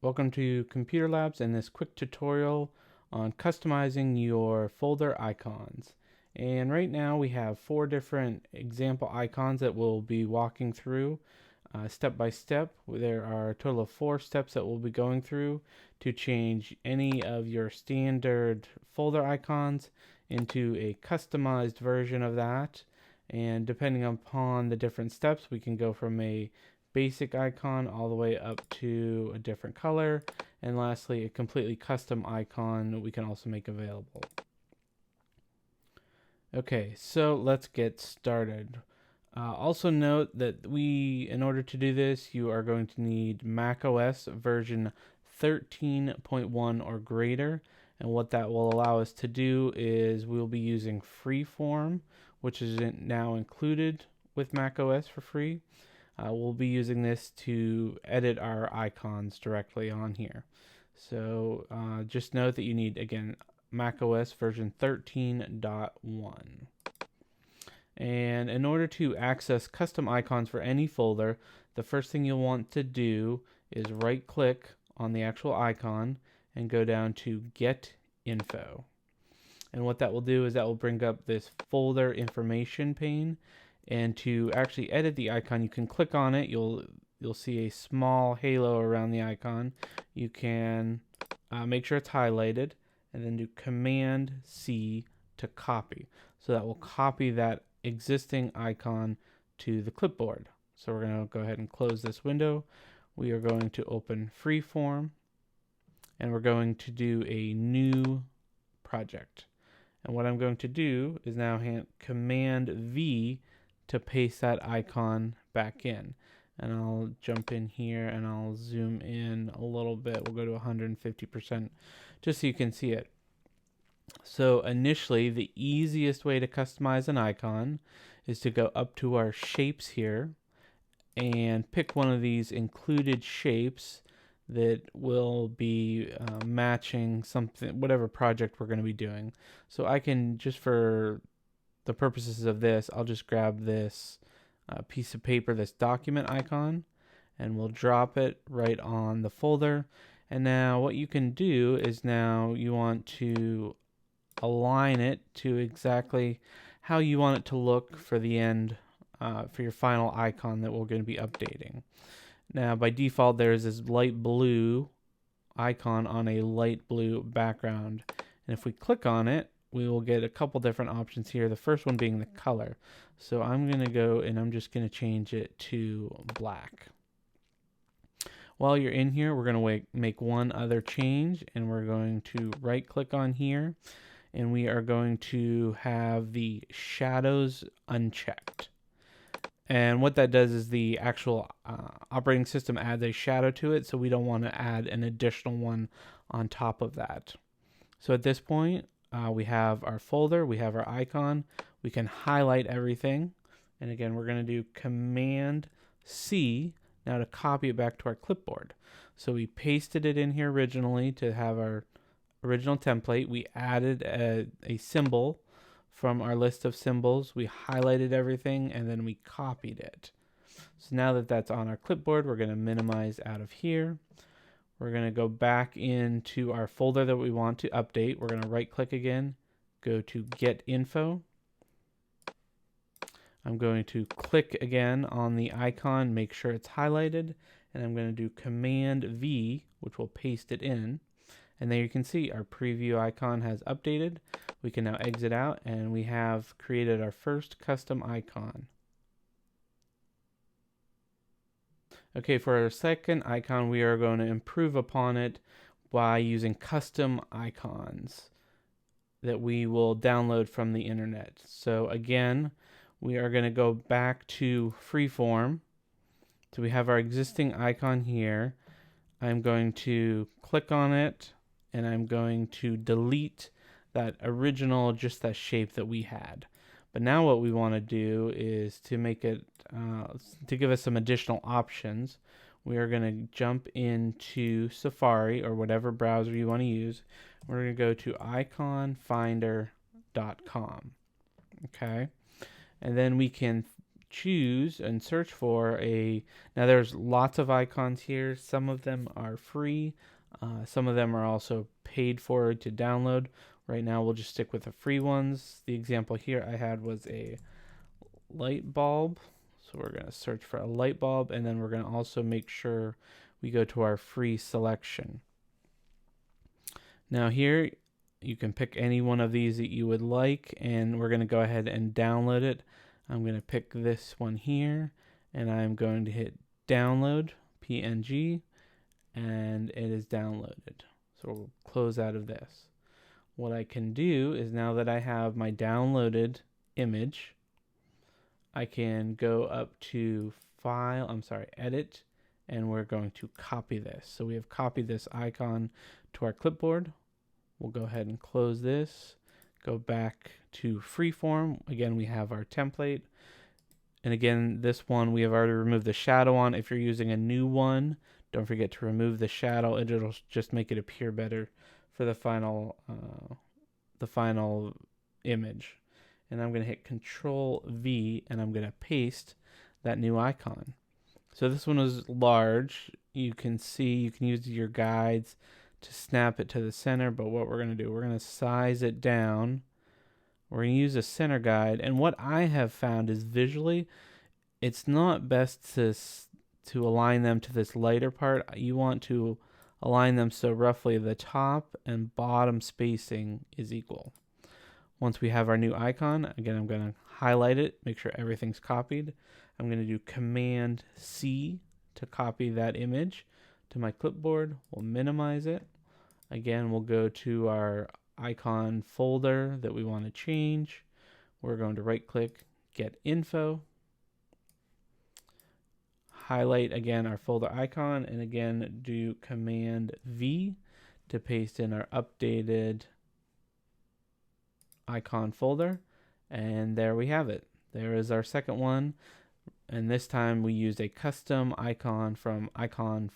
Welcome to Computer Labs and this quick tutorial on customizing your folder icons. And right now we have 4 different example icons that we'll be walking through step by step. There are a total of 4 steps that we'll be going through to change any of your standard folder icons into a customized version of that. And depending upon the different steps, we can go from a basic icon all the way up to a different color, and lastly a completely custom icon we can also make available. Okay, so let's get started. Also note that in order to do this, you are going to need macOS version 13.1 or greater, and what that will allow us to do is we'll be using Freeform, which is now included with macOS for free. We'll be using this to edit our icons directly on here. So just note that you need, again, macOS version 13.1. And in order to access custom icons for any folder, the first thing you'll want to do is right click on the actual icon and go down to Get Info. And what that will do is that will bring up this folder information pane. And to actually edit the icon, you can click on it. You'll see a small halo around the icon. You can make sure it's highlighted, and then do Command C to copy. So that will copy that existing icon to the clipboard. So we're going to go ahead and close this window. We are going to open Freeform, and we're going to do a new project. And what I'm going to do is now Command V to paste that icon back in. And I'll jump in here and I'll zoom in a little bit. We'll go to 150% just so you can see it. So initially, the easiest way to customize an icon is to go up to our shapes here and pick one of these included shapes that will be matching something, whatever project we're going to be doing. So I can, just for the purposes of this, I'll just grab this piece of paper, this document icon, and we'll drop it right on the folder. And now what you can do is now you want to align it to exactly how you want it to look for the end, for your final icon that we're going to be updating. Now by default there's this light blue icon on a light blue background, and if we click on it, we will get a couple different options here. The first one being the color. So I'm going to go and I'm just going to change it to black. While you're in here, we're going to make one other change, and we're going to right click on here, and we are going to have the shadows unchecked. And what that does is the actual operating system adds a shadow to it, so we don't want to add an additional one on top of that. So at this point, we have our folder, we have our icon, we can highlight everything, and again we're going to do Command C now to copy it back to our clipboard. So we pasted it in here originally to have our original template. We added a symbol from our list of symbols, we highlighted everything, and then we copied it. So now that that's on our clipboard, we're going to minimize out of here. We're going to go back into our folder that we want to update. We're going to right click again, go to Get Info. I'm going to click again on the icon, make sure it's highlighted, and I'm going to do Command V, which will paste it in. And there you can see our preview icon has updated. We can now exit out, and we have created our first custom icon. Okay, for our second icon, we are going to improve upon it by using custom icons that we will download from the internet. So again, we are going to go back to Freeform. So we have our existing icon here. I'm going to click on it, and I'm going to delete that original, just that shape that we had. But now what we want to do is to make it, to give us some additional options. We are going to jump into Safari or whatever browser you want to use. We're going to go to iconfinder.com. Okay. And then we can choose and search for now there's lots of icons here. Some of them are free. Some of them are also paid for to download. Right now we'll just stick with the free ones. The example here I had was a light bulb. So we're going to search for a light bulb, and then we're going to also make sure we go to our free selection. Now here you can pick any one of these that you would like, and we're going to go ahead and download it. I'm going to pick this one here, and I'm going to hit download PNG, and it is downloaded. So we'll close out of this. What I can do is, now that I have my downloaded image, I can go up to edit, and we're going to copy this. So we have copied this icon to our clipboard. We'll go ahead and close this, go back to Freeform. Again, we have our template. And again, this one we have already removed the shadow on. If you're using a new one, don't forget to remove the shadow. It'll just make it appear better for the final image. And I'm going to hit Control V, and I'm going to paste that new icon. So this one is large. You can see, you can use your guides to snap it to the center, but what we're going to do, we're going to size it down. We're going to use a center guide, and what I have found is visually, it's not best to align them to this lighter part. You want to align them so roughly the top and bottom spacing is equal. Once we have our new icon, again, I'm going to highlight it, make sure everything's copied. I'm going to do Command C to copy that image to my clipboard. We'll minimize it. Again, we'll go to our icon folder that we want to change. We're going to right click, get info, highlight again our folder icon, and again do Command V to paste in our updated icon folder. And there we have it. There is our second one. And this time we used a custom icon from iconfinder.com.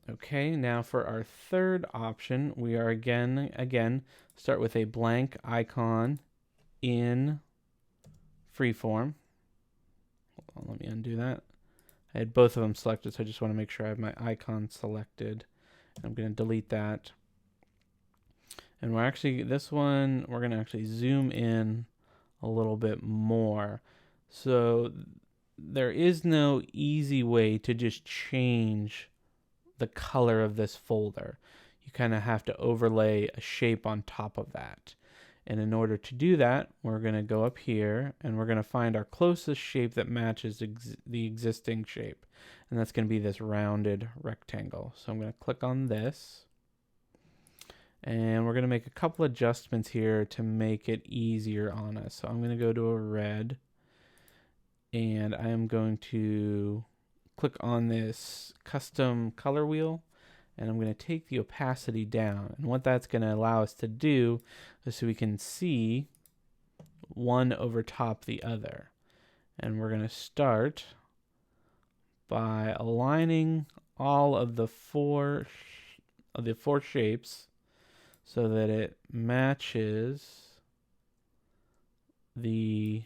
Okay, now for our third option, we are again start with a blank icon in Freeform. Hold on, let me undo that. I had both of them selected, so I just want to make sure I have my icon selected. I'm going to delete that. And we're going to actually zoom in a little bit more. So there is no easy way to just change the color of this folder. You kind of have to overlay a shape on top of that. And in order to do that, we're going to go up here and we're going to find our closest shape that matches the existing shape. And that's going to be this rounded rectangle. So I'm going to click on this. And we're going to make a couple adjustments here to make it easier on us. So I'm going to go to a red. And I am going to click on this custom color wheel, and I'm going to take the opacity down. And what that's going to allow us to do is so we can see one over top the other. And we're going to start by aligning all of the four shapes so that it matches the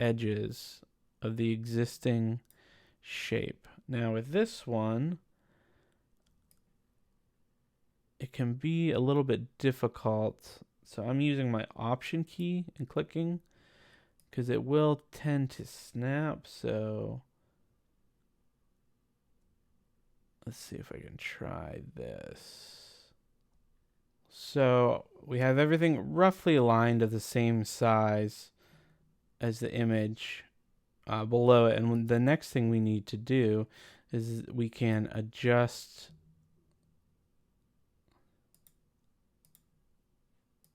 edges of the existing shape. Now with this one, it can be a little bit difficult. So I'm using my Option key and clicking because it will tend to snap. So let's see if I can try this. So we have everything roughly aligned at the same size as the image below it. And the next thing we need to do is we can adjust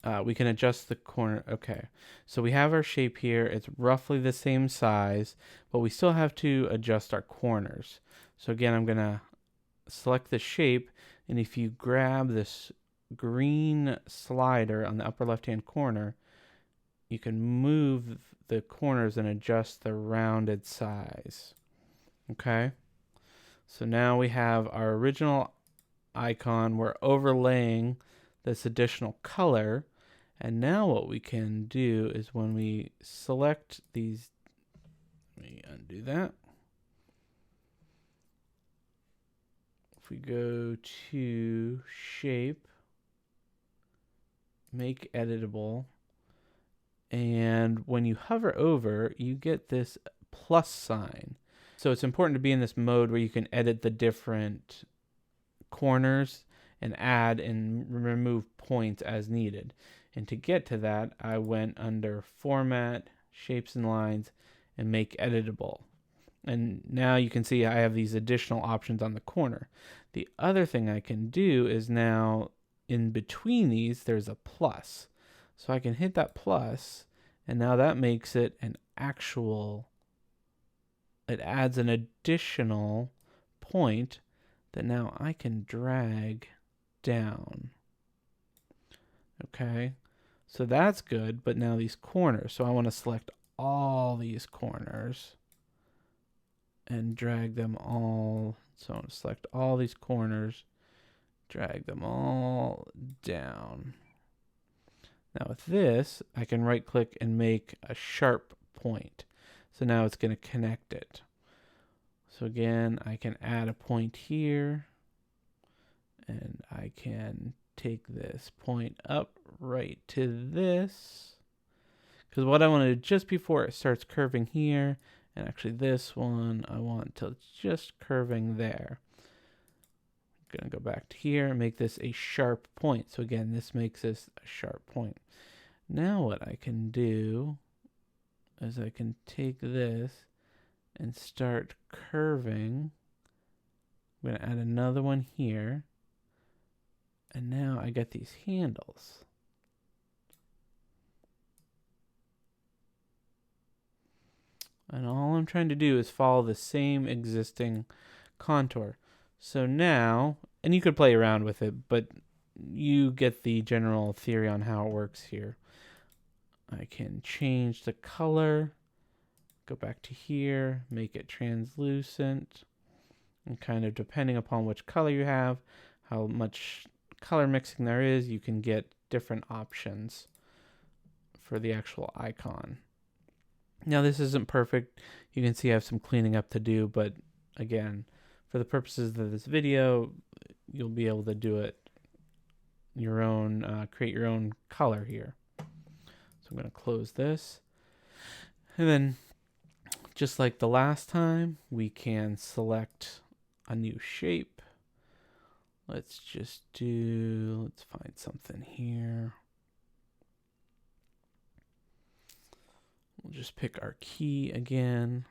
the corner. Okay, so we have our shape here. It's roughly the same size, but we still have to adjust our corners. So again, I'm going to select the shape, and if you grab this green slider on the upper left-hand corner, you can move the corners and adjust the rounded size. Okay, so now we have our original icon. We're overlaying this additional color, And now what we can do is when we select these, let me undo that. If we go to shape, make editable, and when you hover over, you get this plus sign. So it's important to be in this mode where you can edit the different corners and add and remove points as needed. And to get to that, I went under Format, Shapes and Lines, and Make Editable. And now you can see I have these additional options on the corner. The other thing I can do is now in between these, there's a plus. So I can hit that plus, and now that makes it an actual, it adds an additional point that now I can drag down. Okay, so that's good, but now these corners. So I want to select all these corners and drag them all. So I want to select all these corners, drag them all down. Now with this, I can right click and make a sharp point. So now it's going to connect it. So again, I can add a point here, and I can take this point up right to this. Because what I want to do just before it starts curving here, and actually this one, I want till it's just curving there. I'm going to go back to here and make this a sharp point. So again, this makes this a sharp point. Now what I can do is I can take this and start curving. I'm going to add another one here. And now I get these handles. And all I'm trying to do is follow the same existing contour. So now, and you could play around with it, but you get the general theory on how it works here. I can change the color, go back to here, make it translucent, and kind of depending upon which color you have, how much color mixing there is, you can get different options for the actual icon. Now this isn't perfect. You can see I have some cleaning up to do, but again, for the purposes of this video, you'll be able to do it your own, create your own color here. So I'm going to close this. And then, just like the last time, we can select a new shape. Let's find something here. We'll just pick our key again,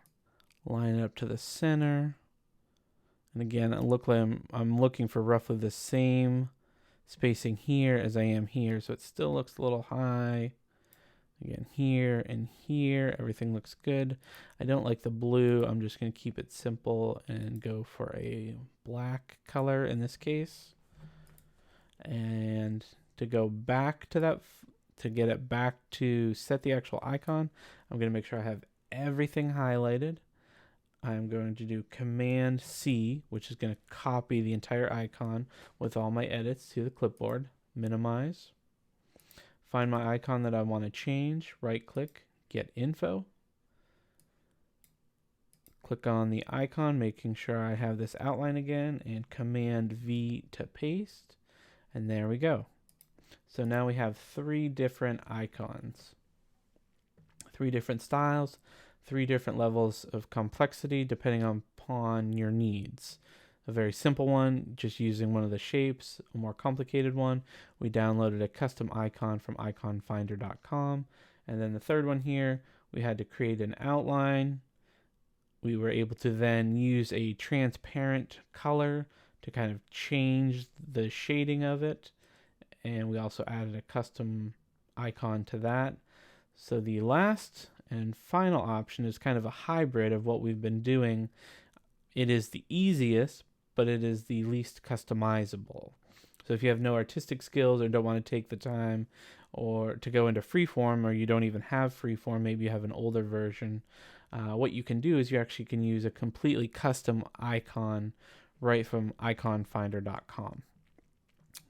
line it up to the center. And again, it looks like I'm looking for roughly the same spacing here as I am here. So it still looks a little high. Again, here and here, everything looks good. I don't like the blue. I'm just going to keep it simple and go for a black color in this case. And to go back to that, to get it back to set the actual icon, I'm going to make sure I have everything highlighted. I'm going to do Command C, which is going to copy the entire icon with all my edits to the clipboard. Minimize. Find my icon that I want to change, right click, get info. Click on the icon, making sure I have this outline again, and Command V to paste. And there we go. So now we have 3 different icons, 3 different styles, 3 different levels of complexity depending upon your needs. A very simple one, just using one of the shapes. A more complicated one, we downloaded a custom icon from iconfinder.com. And then the third one here, we had to create an outline. We were able to then use a transparent color to kind of change the shading of it. And we also added a custom icon to that. So the last and final option is kind of a hybrid of what we've been doing. It is the easiest, but it is the least customizable. So if you have no artistic skills or don't want to take the time or to go into Freeform, or you don't even have Freeform, maybe you have an older version, what you can do is you actually can use a completely custom icon right from iconfinder.com.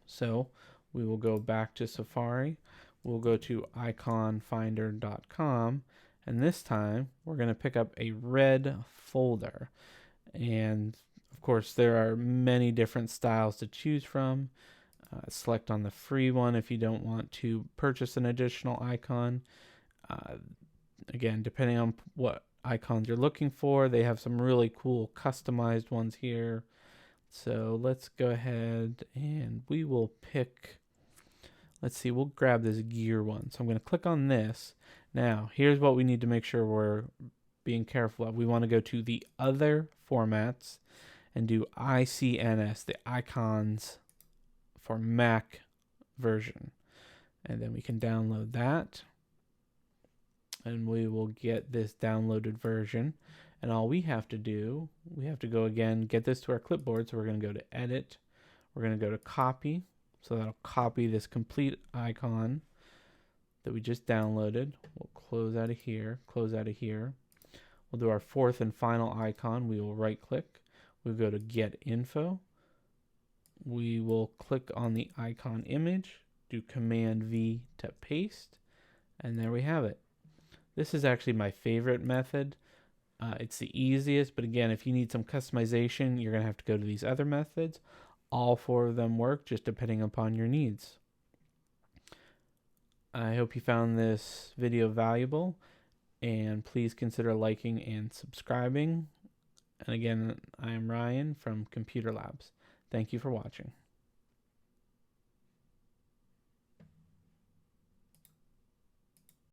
So we will go back to Safari. we'll go to iconfinder.com, and this time we're going to pick up a red folder. And of course, there are many different styles to choose from. Select on the free one if you don't want to purchase an additional icon. Again, depending on what icons you're looking for, they have some really cool customized ones here. So let's go ahead and we will pick, let's see, we'll grab this gear one. So I'm going to click on this. Now, here's what we need to make sure we're being careful of. We want to go to the other formats and do icns, the icons for Mac version. And then we can download that. And we will get this downloaded version. And all we have to do, we have to go again, get this to our clipboard. So we're going to go to Edit. We're going to go to Copy. So that'll copy this complete icon that we just downloaded. We'll close out of here, close out of here. We'll do our fourth and final icon. We will right click. We'll go to Get Info. We will click on the icon image, do Command V to paste, and there we have it. This is actually my favorite method. It's the easiest, but again, if you need some customization, you're going to have to go to these other methods. All four of them work, just depending upon your needs. I hope you found this video valuable, and please consider liking and subscribing. And again, I am Ryan from Computer Labs. Thank you for watching.